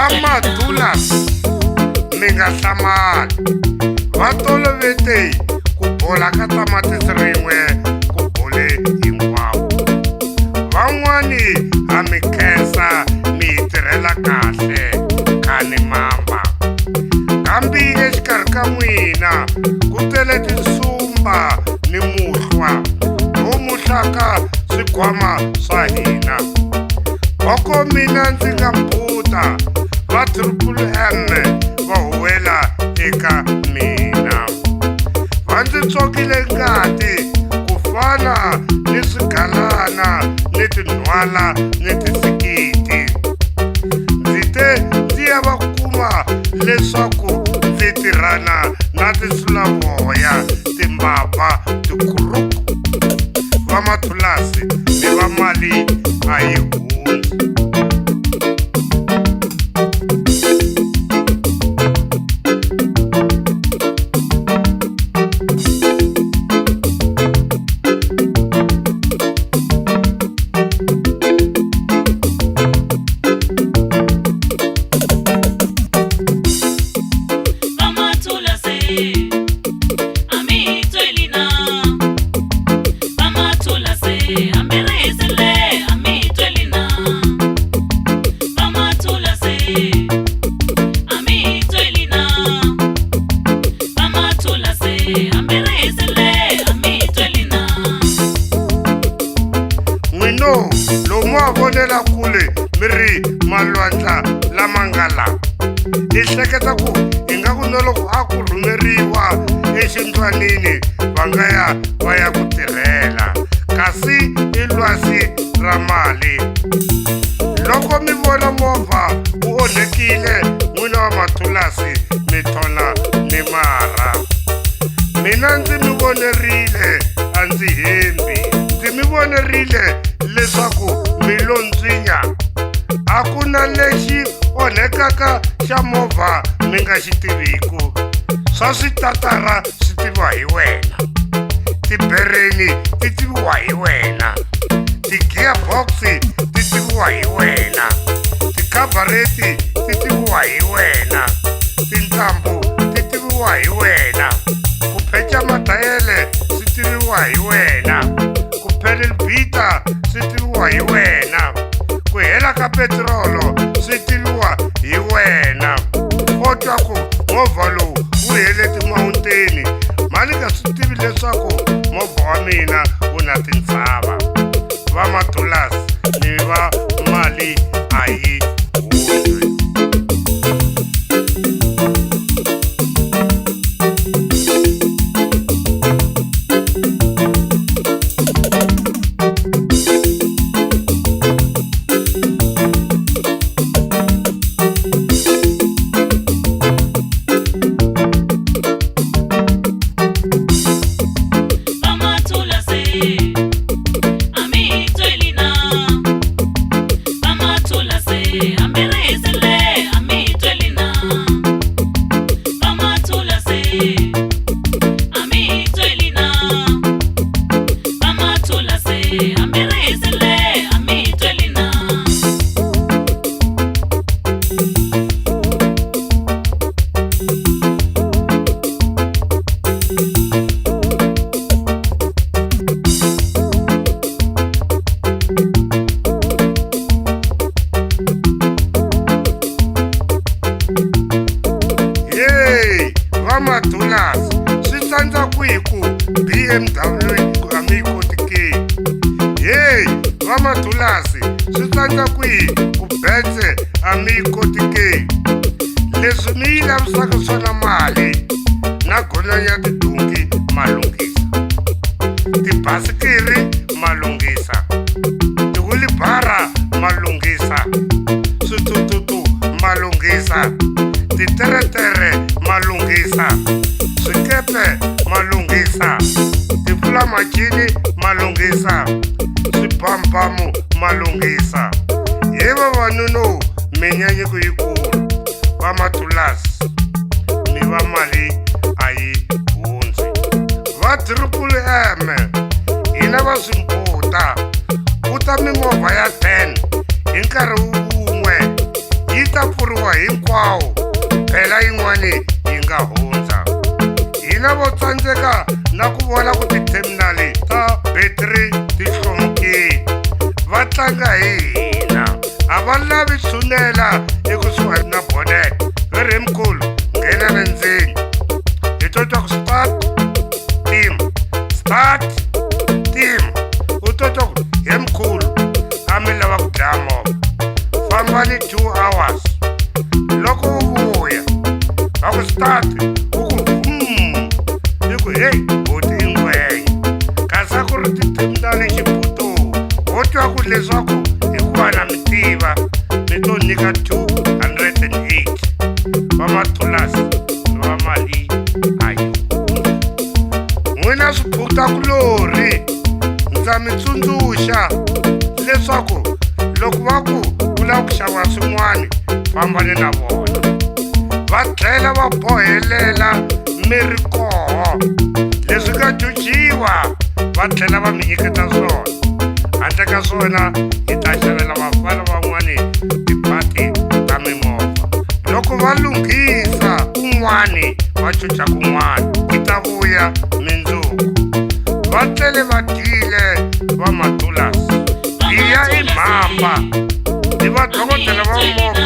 Vamadula mi nga hlamali va tolovete ku bola ka tamatisi rin'we ku bole hinkwawo. Van'wani ha mi khensa mi hi tirhela kahle khani mamba, kambe exikarhi ka n'wina ku tele tinsumba ni muhlwa lowu muhlaka swikhwama swa hina. Loko mina ndzi nga buta va Triple M va huwela eka mina, va ndzi tswokile ngati ku fana ni swigalana ni tinhwala ni tisikiti. Ndzi te ndzi ya va kuma leswaku ndzi tirhana na tinsulavoya, timbabva, tikuruku. Vamathulasi ni va mali a yi hundzi. Lomu a vonela kule miri malwandla lama nga lawa, hi hleketa ku ingaku no loko a ku rhumeriwa exindlwanini va nga ya va ya ku tirhela, kasi i lwasi ra mali. Loko mi vona movha wu onhekile n'wina wa Mathulasi mi thola ni mara. Mina ndzi mi vonerile a ndzi hembi, ndzi mi vonerile leswaku mi lo ntswinya. A ku na lexi onhekaka xa movha mi nga xi tiviku. Swa switatara swi tiviwa hi wena, tibereni ti tiviwa hi wena, ti-gearbox ti tiviwa hi wena, tikhabareti ti tiviwa hi wena, tintambu ti tiviwa hi wena, ku phecha madayele swi tiviwa hi wena, ku phelelbita swi tiviwa hi wena, ku hela ka petirolo swi tiviwa hi wena. Ko twa ku movha lowu wu hele timawunteni, mali nga swi tivi leswaku movha wa mina wu na tintshava. Vamathulasi ni va mali a yi hundzi. Vamathulasi swi tsandza kwihi ku BMW a mi yi koti ke? Hey, Vamathulasi swi tsandza kwihi ku Benz a mi yi koti ke? Leswi mi yi lavisaka swona mali na golonyi ya tidunki ma lunghisa, tibasikiri ma lunghisa, tiwilibara ma lunghisa, switututu ma lunghisa, titeretere ma lunghisa, swikepe ma lunghisa, tifulamachini ma lunghisa, swibambamu ma lunghisa. Hi vavanuna minyanyiko yikulu. Vamathulasi ni va mali a yi hundzi. Va Triple M hina va swimputa, ku ta mimovha ya 10 hi nkarhi wun'we yi ta pfuriwa mimovha hinkwawo phela yin'wani yi nga hundza. Hina vo tsandzeka na ku vona ku titheminali ta betri ti hlomukile. Va tlanga hi hina, a va lavi tshunela ekusuhani na bonnet. Ve Remkulu nghena le ndzeni, hi twa ku start team, start team. U twa ku he Mkhulu a mi lava ku dlaya movha, fambani 2 hours. Loko u vuya va ku start u ku hi ku hey boti i ngwenya. Kasi a ku ri titheminali xiputu, ho twa ku leswaku hikuva na mi tiva mi to nyika 208 va mathulasi va mali a yi hundzi. N'wina swiputakulori ndza mi tsundzuxa leswaku loko va ku u lava ku xava swin'wani fambani na vona. Va tlhela va bohelela mi ri koho, leswi nga jujiwa va tlhela va mi nyiketa swona. Handle ka swona hi ta xavela vafana van'wani tipati ta mimovha. Loko va lunghisa kun'wani va cuca kun'wani hi ta vuya mindzuku. Va tlele va dyile va mathulasi, hi ya i mhamba hi va dokodela va movha